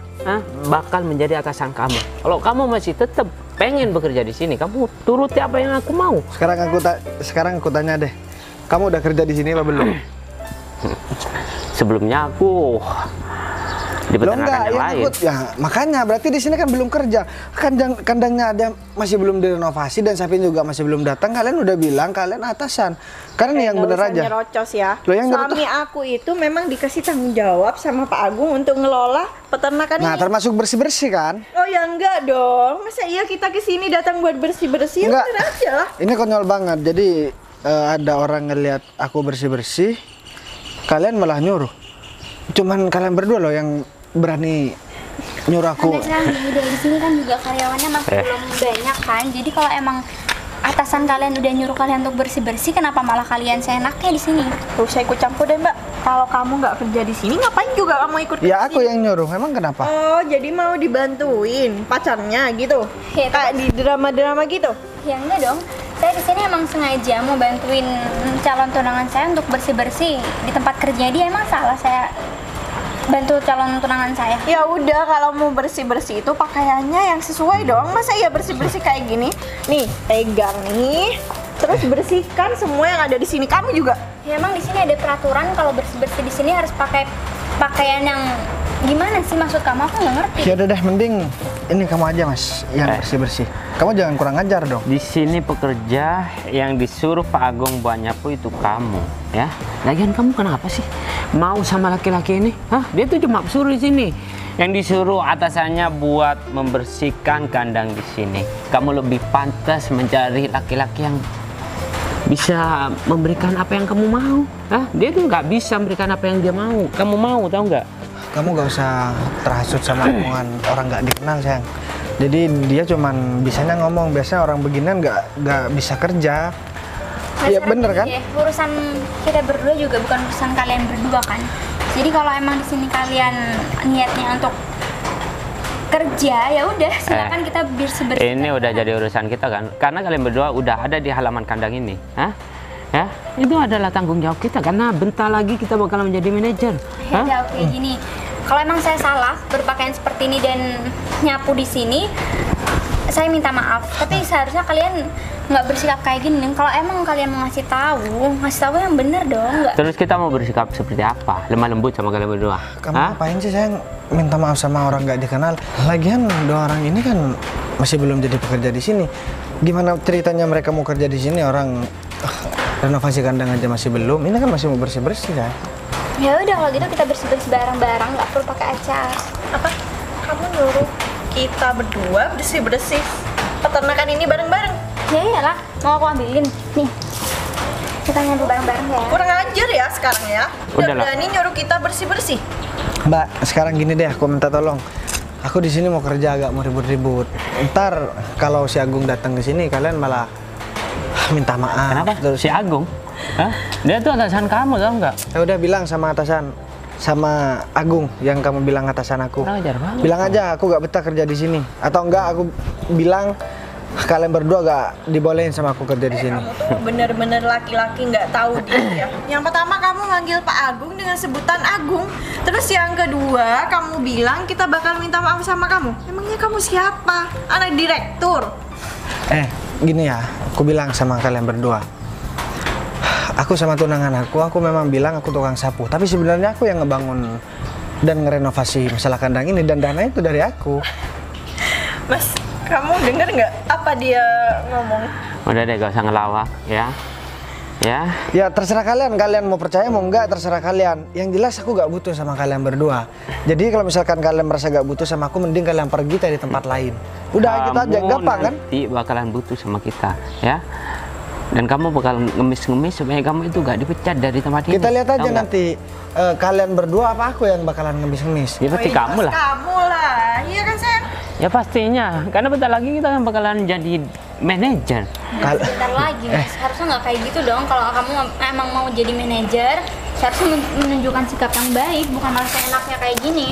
S6: bakal menjadi atasan kamu. Kalau kamu masih tetap pengen bekerja di sini, kamu turuti apa yang aku mau.
S1: Sekarang aku tanya deh, kamu udah kerja di sini apa belum?
S6: Sebelumnya aku di peternakan yang lain.
S1: Ya makanya berarti di sini kan belum kerja. Kandangnya ada masih belum direnovasi dan sapi juga masih belum datang. Kalian udah bilang kalian atasan. Karena yang bener aja.
S2: Nyerocos ya.
S1: Yang
S2: suami aku itu memang dikasih tanggung jawab sama Pak Agung untuk ngelola peternakan ini.
S1: Nah, termasuk bersih-bersih kan?
S2: Oh ya enggak dong. Masa iya kita kesini datang buat bersih-bersih?
S1: Enggak.
S2: Bener aja lah.
S1: Ini konyol banget. Jadi ada orang ngelihat aku bersih-bersih, kalian malah nyuruh. Cuman kalian berdua loh yang berani nyuruh aku.
S5: Sampai sekarang udah di sini kan juga karyawannya masih belum banyak kan. Jadi kalau emang atasan kalian udah nyuruh kalian untuk bersih-bersih, kenapa malah kalian seenaknya di sini?
S2: Tuh saya ikut campur deh, Mbak. Kalau kamu nggak kerja di sini, ngapain juga kamu ikut
S1: Ya aku yang nyuruh. Memang kenapa?
S2: Oh, jadi mau dibantuin pacarnya gitu?
S5: Ya,
S2: Kayak di drama-drama gitu?
S5: Ya enggak dong. Saya di sini emang sengaja mau bantuin calon tunangan saya untuk bersih-bersih di tempat kerja dia. Emang salah saya bantu calon tunangan saya?
S2: Ya udah, kalau mau bersih-bersih itu pakaiannya yang sesuai dong. Masa iya bersih-bersih kayak gini? Nih, pegang nih. Terus bersihkan semua yang ada di sini. Kamu juga.
S5: Ya emang di sini ada peraturan kalau bersih-bersih di sini harus pakai pakaian yang gimana sih maksud kamu? Aku nggak ngerti.
S1: Ya udah deh, mending ini kamu aja Mas yang bersih-bersih. Kamu jangan kurang ajar dong.
S6: Di sini pekerja yang disuruh Pak Agung buat nyapu itu kamu, ya. Lagian kamu kenapa sih mau sama laki-laki ini? Hah? Dia tuh cuma suruh di sini. Yang disuruh atasannya buat membersihkan kandang di sini. Kamu lebih pantas mencari laki-laki yang bisa memberikan apa yang kamu mau. Hah? Dia tuh nggak bisa memberikan apa yang dia mau. Kamu mau, tahu nggak?
S1: Kamu gak usah terhasut sama omongan orang gak dikenal sayang. Jadi dia cuman bisanya ngomong, biasanya orang beginian gak bisa kerja. Iya bener kan?
S5: Ya, urusan kita berdua juga bukan urusan kalian berdua kan. Jadi kalau emang di sini kalian niatnya untuk kerja, ya udah silakan kita bersih-bersih.
S6: Ini udah jadi urusan kita kan, karena kalian berdua udah ada di halaman kandang ini. Hah? Ya, itu adalah tanggung jawab kita karena bentar lagi kita bakal menjadi manajer.
S5: Ya udah oke gini. Kalau emang saya salah berpakaian seperti ini dan nyapu di sini, saya minta maaf. Tapi seharusnya kalian nggak bersikap kayak gini. Kalau emang kalian mau ngasih tahu yang bener dong. Nggak.
S6: Terus kita mau bersikap seperti apa? Lemah lembut sama kalian berdua?
S1: Kamu ngapain sih sayang minta maaf sama orang nggak dikenal? Lagian dua orang ini kan masih belum jadi pekerja di sini. Gimana ceritanya mereka mau kerja di sini? Orang renovasi kandang aja masih belum. Ini kan masih mau bersih-bersih kan?
S5: Ya udah kalau gitu kita bersih-bersih bareng-bareng, nggak perlu pakai acar.
S2: Apa? Kamu nyuruh kita berdua bersih-bersih peternakan ini bareng-bareng?
S5: Ya iyalah, mau aku ambilin. Nih, kita nyapu bareng-bareng ya.
S2: Kurang ajar ya sekarang ya. Udah
S6: Udahlah.
S2: berani nyuruh kita bersih-bersih.
S1: Mbak, sekarang gini deh, aku minta tolong. Aku di sini mau kerja, agak mau ribut-ribut. Ntar kalau si Agung datang ke sini, kalian malah minta maaf.
S6: Kenapa?
S1: Terus
S6: Si Agung? Hah? Dia tuh atasan kamu, tau nggak?
S1: ya udah bilang sama atasan, sama Agung yang kamu bilang atasan aku.
S6: Kurang ajar banget.
S1: Bilang aja aku gak betah kerja di sini. Atau enggak aku bilang kalian berdua gak dibolehin sama aku kerja di sini.
S2: Kamu tuh bener-bener laki-laki nggak tahu diri ya. Yang pertama kamu manggil Pak Agung dengan sebutan Agung. Terus yang kedua kamu bilang kita bakal minta maaf sama kamu. Emangnya kamu siapa? Anak direktur.
S1: Gini ya, aku bilang sama kalian berdua. Aku sama tunangan aku memang bilang aku tukang sapu. Tapi sebenarnya aku yang ngebangun dan ngerenovasi masalah kandang ini dan dana itu dari aku.
S2: Mas, kamu denger nggak apa dia ngomong?
S6: Udah deh, gak usah ngelawak ya. Ya,
S1: Ya terserah kalian mau percaya mau enggak terserah kalian. Yang jelas aku gak butuh sama kalian berdua. Jadi kalau misalkan kalian merasa gak butuh sama aku, mending kalian pergi cari tempat lain. Udah kita aja, gampang kan?
S6: Nanti bakalan butuh sama kita, ya. Dan kamu bakal ngemis-ngemis supaya kamu itu gak dipecat dari tempat ini.
S1: Kita lihat aja
S6: Tahu nggak?
S1: nanti kalian berdua apa aku yang bakalan ngemis-ngemis.
S6: Ya pasti kamu lah.
S2: Kamu lah, iya kan sayang?
S6: Ya pastinya, karena bentar lagi kita kan bakalan jadi manajer.
S5: Bentar lagi, Mas. Harusnya nggak kayak gitu dong. Kalau kamu emang mau jadi manajer, seharusnya menunjukkan sikap yang baik, bukan malah seenaknya kayak gini.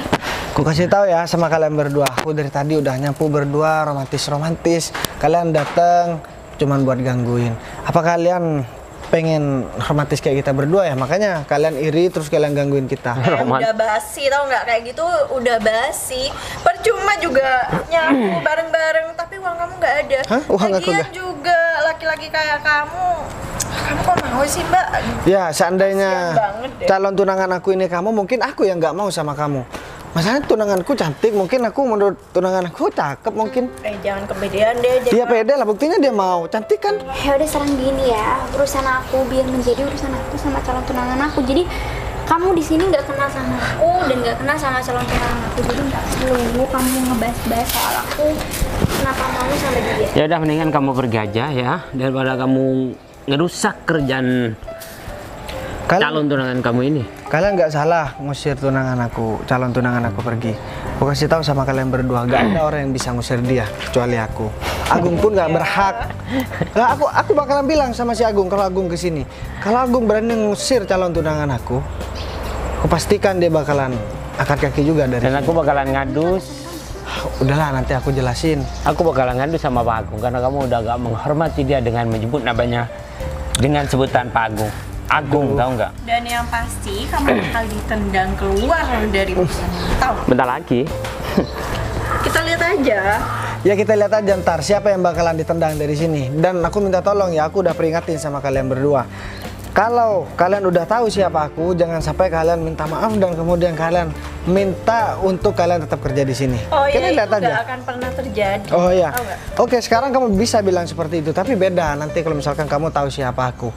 S1: Aku kasih tahu ya sama kalian berdua. Aku dari tadi udah nyapu berdua romantis. Kalian datang cuman buat gangguin. Apa kalian pengen romantis kayak kita berdua ya? Makanya kalian iri terus kalian gangguin kita.
S2: Udah basi, tau nggak kayak gitu udah basi. Percuma juga nyapu bareng-bareng, tapi uang kamu nggak ada.
S1: Hah? Uang aku
S2: Lagian
S1: nggak?
S2: juga laki-laki kayak kamu kok mau sih Mbak?
S1: Ya seandainya
S2: Kasian banget deh.
S1: calon tunangan aku ini kamu, mungkin aku yang nggak mau sama kamu. Masalahnya tunanganku cantik, mungkin aku menurut tunangan aku cakep mungkin.
S2: Jangan kepedean deh.
S1: Dia pede lah, buktinya dia mau. Cantik kan?
S5: Ya udah sekarang gini ya, urusan aku biar menjadi urusan aku sama calon tunangan aku. Jadi kamu di sini nggak kenal sama aku dan nggak kenal sama calon tunangan aku. Jadi nggak perlu kamu ngebahas-bahas soal aku. Kenapa mau sama dia?
S6: Ya udah, mendingan kamu pergi aja ya, daripada kamu ngerusak kerjaan calon tunangan kamu ini.
S1: Kalian nggak salah ngusir tunangan aku, calon tunangan aku pergi. Aku kasih tahu sama kalian berdua, nggak ada orang yang bisa ngusir dia kecuali aku. Agung pun nggak berhak. Nah, aku bakalan bilang sama si Agung kalau Agung kesini. Kalau Agung berani ngusir calon tunangan aku pastikan dia bakalan angkat kaki juga dari.
S6: Dan aku bakalan ngadu.
S1: Udahlah nanti aku jelasin.
S6: Aku bakalan ngadu sama Pak Agung karena kamu udah gak menghormati dia dengan menyebut namanya dengan sebutan Pak Agung. Agung, tahu nggak?
S2: Dan yang pasti kamu bakal ditendang keluar dari perusahaan ini. Tahu?
S6: Bentar lagi.
S2: Kita lihat aja.
S1: Ya kita lihat aja ntar siapa yang bakalan ditendang dari sini. Dan aku minta tolong ya, aku udah peringatin sama kalian berdua. Kalau kalian udah tahu siapa aku, jangan sampai kalian minta maaf dan kemudian kalian minta untuk kalian tetap kerja di sini.
S2: Oh
S1: Kita
S2: iya,
S1: lihat
S2: itu
S1: aja.
S2: nggak akan pernah terjadi.
S1: Oh iya.
S2: Tahu nggak?
S1: Oke, sekarang kamu bisa bilang seperti itu, tapi beda nanti kalau misalkan kamu tahu siapa aku.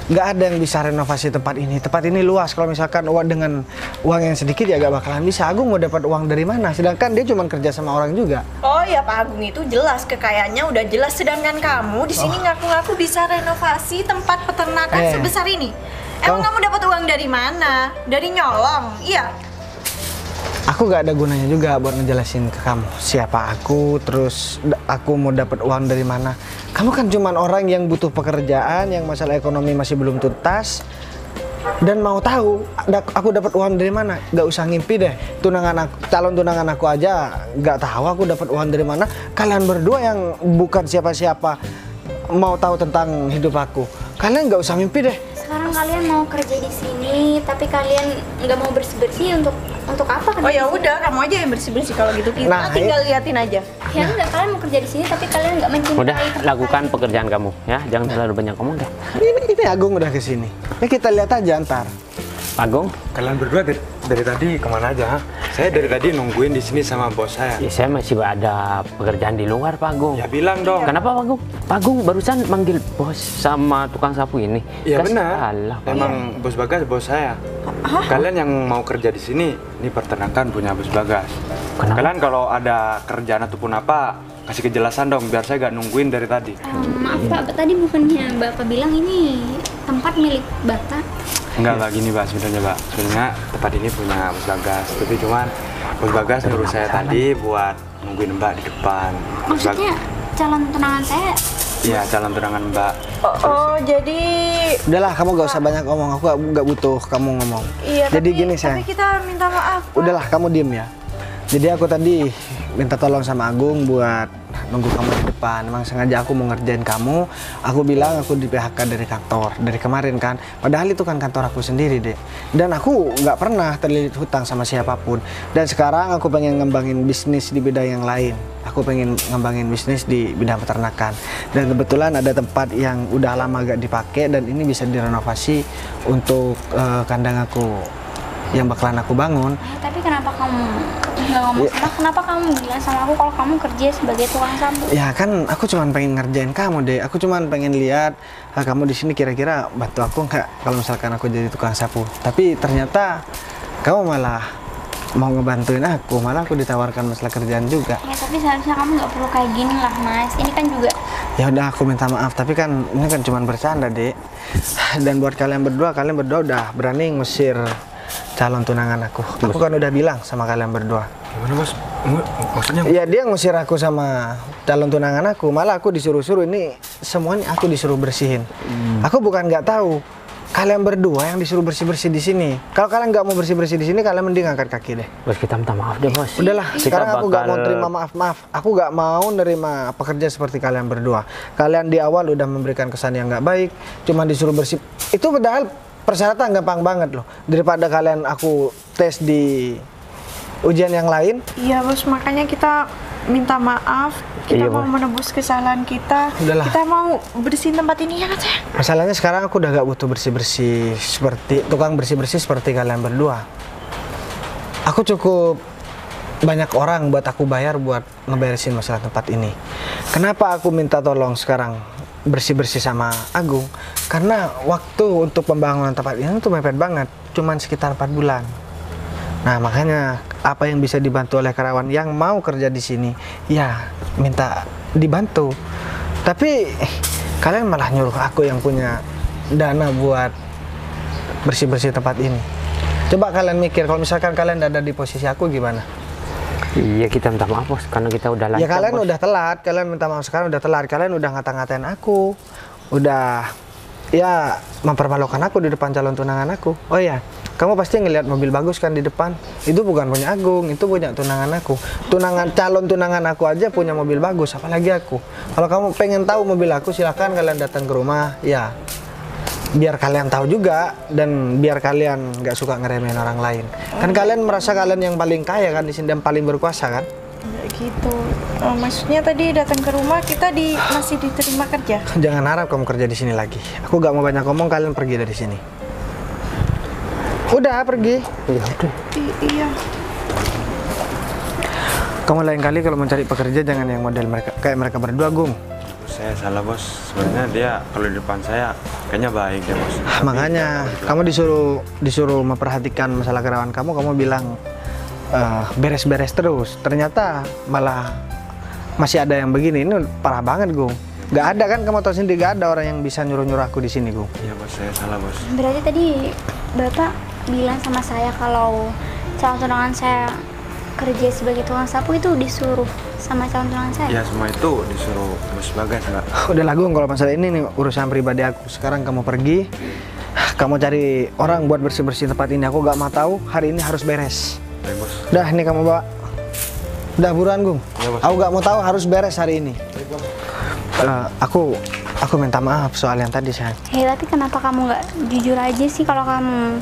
S1: Nggak ada yang bisa renovasi tempat ini. Tempat ini luas. Kalau misalkan dengan uang yang sedikit ya nggak bakalan bisa. Agung mau dapat uang dari mana? Sedangkan dia cuma kerja sama orang juga.
S2: Oh ya Pak Agung itu jelas kekayaannya udah jelas, sedangkan kamu di sini ngaku-ngaku bisa renovasi tempat peternakan sebesar ini. Emang kamu dapat uang dari mana? Dari nyolong? Iya.
S1: Aku nggak ada gunanya juga buat ngejelasin ke kamu siapa aku, terus aku mau dapat uang dari mana. Kamu kan cuman orang yang butuh pekerjaan, yang masalah ekonomi masih belum tuntas, dan mau tahu aku dapat uang dari mana. Nggak usah ngimpi deh. Calon tunangan aku aja nggak tahu aku dapat uang dari mana. Kalian berdua yang bukan siapa-siapa mau tahu tentang hidup aku. Kalian nggak usah mimpi deh.
S5: Sekarang kalian mau kerja di sini, tapi kalian nggak mau bersih-bersih untuk apa?
S2: Oh ya udah, kamu aja yang bersih-bersih kalau gitu. Kita tinggal liatin aja.
S5: Ya udah, kalian mau kerja di sini, tapi kalian nggak mencintai.
S6: Udah,
S5: tempat
S6: lakukan
S5: kalian.
S6: pekerjaan kamu ya. Jangan terlalu banyak ngomong deh.
S1: Ini Agung udah kesini. Ya kita lihat aja ntar.
S6: Pak Agung,
S4: Kalian berdua dari tadi kemana aja? Ha? Saya dari tadi nungguin di sini sama bos saya.
S6: ya saya masih ada pekerjaan di luar Pak Agung.
S4: Ya bilang dong.
S6: Kenapa Pak Agung? Pak Agung barusan manggil bos sama tukang sapu ini.
S4: Iya
S6: Kas-
S4: benar.
S6: Alah, Pak.
S4: Emang bos Bagas bos saya. Kalian yang mau kerja di sini, ini peternakan punya bos Bagas.
S6: Kenapa?
S4: Kalian kalau ada kerjaan ataupun apa, kasih kejelasan dong biar saya gak nungguin dari tadi.
S5: Maaf Pak, tadi bukannya Bapak bilang ini tempat milik Bapak?
S4: Enggak gini Mbak sebenarnya Mbak. Sebenarnya tempat ini punya bos Bagas. Tapi cuman bos Bagas nyuruh saya tadi buat nungguin Mbak di depan. Bos
S5: Maksudnya calon tunangan saya?
S4: Iya, calon tunangan Mbak.
S2: Oh jadi
S1: Udahlah, kamu gak usah banyak ngomong. Aku nggak butuh kamu ngomong.
S2: iya.
S1: Jadi
S2: tapi,
S1: gini sayang.
S2: Tapi kita minta maaf. Pak.
S1: Udahlah, kamu diem ya. Jadi aku tadi minta tolong sama Agung buat nunggu kamu di depan. Emang sengaja aku mau ngerjain kamu. Aku bilang aku di PHK dari kantor dari kemarin kan. Padahal itu kan kantor aku sendiri deh. Dan aku nggak pernah terlilit hutang sama siapapun. Dan sekarang aku pengen ngembangin bisnis di bidang yang lain. Aku pengen ngembangin bisnis di bidang peternakan. Dan kebetulan ada tempat yang udah lama gak dipakai dan ini bisa direnovasi untuk kandang aku yang bakalan aku bangun.
S5: Tapi kenapa kamu nggak ngomong sama? Kenapa kamu bilang sama aku kalau kamu kerja sebagai tukang sapu?
S1: Ya kan aku cuman pengen ngerjain kamu deh. Aku cuman pengen lihat kamu di sini kira-kira bantu aku nggak kalau misalkan aku jadi tukang sapu. Tapi ternyata kamu malah mau ngebantuin aku. Malah aku ditawarkan masalah kerjaan juga.
S5: Ya tapi seharusnya kamu nggak perlu kayak gini lah Mas. Ini kan juga
S1: Ya udah aku minta maaf. Tapi kan ini kan cuman bercanda dek. Dan buat kalian berdua udah berani ngusir calon tunangan aku. Aku kan udah bilang sama kalian berdua.
S4: Gimana bos? Maksudnya?
S1: Iya dia ngusir aku sama calon tunangan aku. Malah aku disuruh-suruh ini semuanya aku disuruh bersihin. Aku bukan nggak tahu. Kalian berdua yang disuruh bersih-bersih di sini. Kalau kalian nggak mau bersih-bersih di sini, kalian mending angkat kaki deh.
S6: Bos, kita minta maaf deh bos.
S1: Udahlah,
S6: Kita
S1: sekarang aku nggak mau
S6: bakal-
S1: terima maaf. Aku nggak mau nerima pekerja seperti kalian berdua. Kalian di awal udah memberikan kesan yang nggak baik, cuma disuruh bersih. Itu padahal persyaratan gampang banget loh. Daripada kalian aku tes di ujian yang lain.
S2: Iya bos, makanya kita minta maaf. Kita
S6: Iya,
S2: mau
S6: Bos.
S2: menebus kesalahan kita.
S1: Udahlah.
S2: Kita mau bersihin tempat ini ya kan sayang?
S1: Masalahnya sekarang aku udah gak butuh bersih-bersih seperti tukang bersih-bersih seperti kalian berdua. Aku cukup banyak orang buat aku bayar buat ngeberesin masalah tempat ini. Kenapa aku minta tolong sekarang bersih-bersih sama Agung? Karena waktu untuk pembangunan tempat ini tuh mepet banget, cuman sekitar 4 bulan. Nah makanya apa yang bisa dibantu oleh karyawan yang mau kerja di sini, ya minta dibantu. Tapi kalian malah nyuruh aku yang punya dana buat bersih-bersih tempat ini. Coba kalian mikir kalau misalkan kalian ada di posisi aku gimana?
S6: Iya, kita minta maaf bos karena kita udah lancar.
S1: Ya kalian
S6: bos.
S1: udah telat, kalian minta maaf sekarang udah telat. Kalian udah ngata-ngatain aku, udah ya mempermalukan aku di depan calon tunangan aku. Oh ya, kamu pasti ngelihat mobil bagus kan di depan? Itu bukan punya Agung, itu punya tunangan aku. Calon tunangan aku aja punya mobil bagus, apalagi aku. Kalau kamu pengen tahu mobil aku, silakan kalian datang ke rumah. Ya, biar kalian tahu juga dan biar kalian nggak suka ngeremehin orang lain. Kan kalian merasa kalian yang paling kaya kan di sini dan paling berkuasa kan?
S2: Nggak gitu. Maksudnya tadi datang ke rumah kita masih diterima kerja.
S1: Jangan harap kamu kerja di sini lagi. Aku gak mau banyak ngomong, kalian pergi dari sini. Udah pergi. Iya udah.
S2: Iya.
S1: Kamu lain kali kalau mencari pekerja jangan yang model mereka kayak mereka berdua, Gung.
S4: Saya salah bos, sebenarnya dia kalau di depan saya kayaknya baik ya bos.
S1: Makanya kamu disuruh memperhatikan masalah karyawan kamu bilang beres-beres terus. Ternyata malah masih ada yang begini. Ini parah banget, Gung. Gak ada kan, kamu tahu sendiri gak ada orang yang bisa nyuruh-nyuruh aku di sini, Gung.
S4: Iya bos, saya salah bos.
S5: Berarti tadi Bapak bilang sama saya kalau calon tunangan saya kerja sebagai tukang sapu itu disuruh sama calon tunangan saya?
S4: Iya, semua itu disuruh bos Bagas, Mbak.
S1: Udah lah, Gung, kalau masalah ini nih urusan pribadi aku. Sekarang kamu pergi, kamu cari orang buat bersih-bersih tempat ini. Aku gak mau tahu, hari ini harus beres.
S4: Baik bos.
S1: Udah, ini kamu bawa. Udah buruan, Gung.
S4: Iya, bos.
S1: Aku gak mau tahu, harus beres hari ini. Aku minta maaf soal yang tadi, sayang.
S5: Tapi kenapa kamu nggak jujur aja sih kalau kamu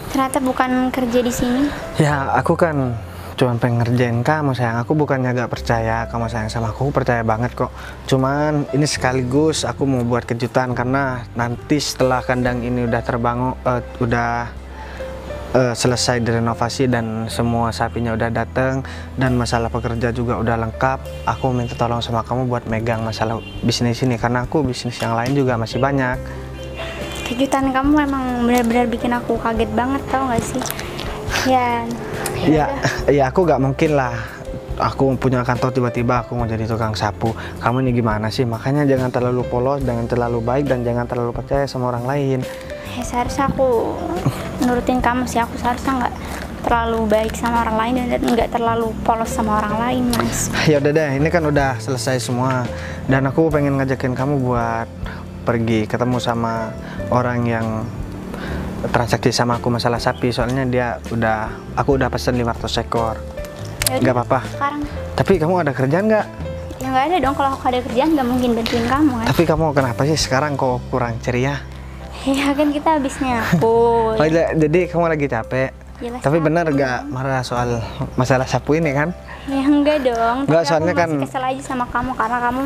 S5: ternyata bukan kerja di sini?
S1: Ya, aku kan cuma pengen ngerjain kamu, sayang. Aku bukannya gak percaya kamu sayang sama aku percaya banget kok. Cuman ini sekaligus aku mau buat kejutan karena nanti setelah kandang ini udah terbangun, selesai direnovasi dan semua sapinya udah datang dan masalah pekerja juga udah lengkap, aku minta tolong sama kamu buat megang masalah bisnis ini karena aku bisnis yang lain juga masih banyak.
S5: Kejutan kamu memang benar-benar bikin aku kaget banget, tau gak sih?
S1: Ya aku gak mungkin lah aku punya kantor tiba-tiba aku mau jadi tukang sapu. Kamu ini gimana sih? Makanya jangan terlalu polos, jangan terlalu baik, dan jangan terlalu percaya sama orang lain.
S5: Seharusnya aku nurutin kamu sih, aku seharusnya nggak terlalu baik sama orang lain dan nggak terlalu polos sama orang lain, Mas.
S1: Ya udah deh, ini kan udah selesai semua dan aku pengen ngajakin kamu buat pergi ketemu sama orang yang transaksi sama aku masalah sapi, soalnya aku udah pesen 500 ekor.
S5: Yaudah,
S1: nggak apa-apa.
S5: Sekarang.
S1: Tapi kamu ada kerjaan nggak?
S5: Ya nggak ada dong, kalau aku ada kerjaan nggak mungkin bantuin kamu kan.
S1: Tapi kamu kenapa sih sekarang kok kurang ceria?
S5: Ya kan kita habis nyapu.
S1: Oh, jadi kamu lagi capek?
S5: Jelas
S1: Tapi
S5: capek.
S1: benar gak marah soal masalah sapu ini kan?
S5: Ya enggak dong.
S1: Nggak,
S5: Tapi
S1: soalnya
S5: aku masih
S1: kan-
S5: kesel aja sama kamu karena kamu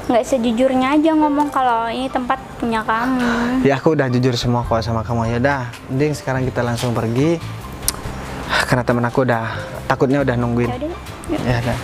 S5: nggak sejujurnya aja ngomong kalau ini tempat punya kamu.
S1: Ya aku udah jujur semua kok sama kamu. Ya udah, mending sekarang kita langsung pergi karena temen aku takutnya udah nungguin.
S5: Ya udah.
S1: Ya udah.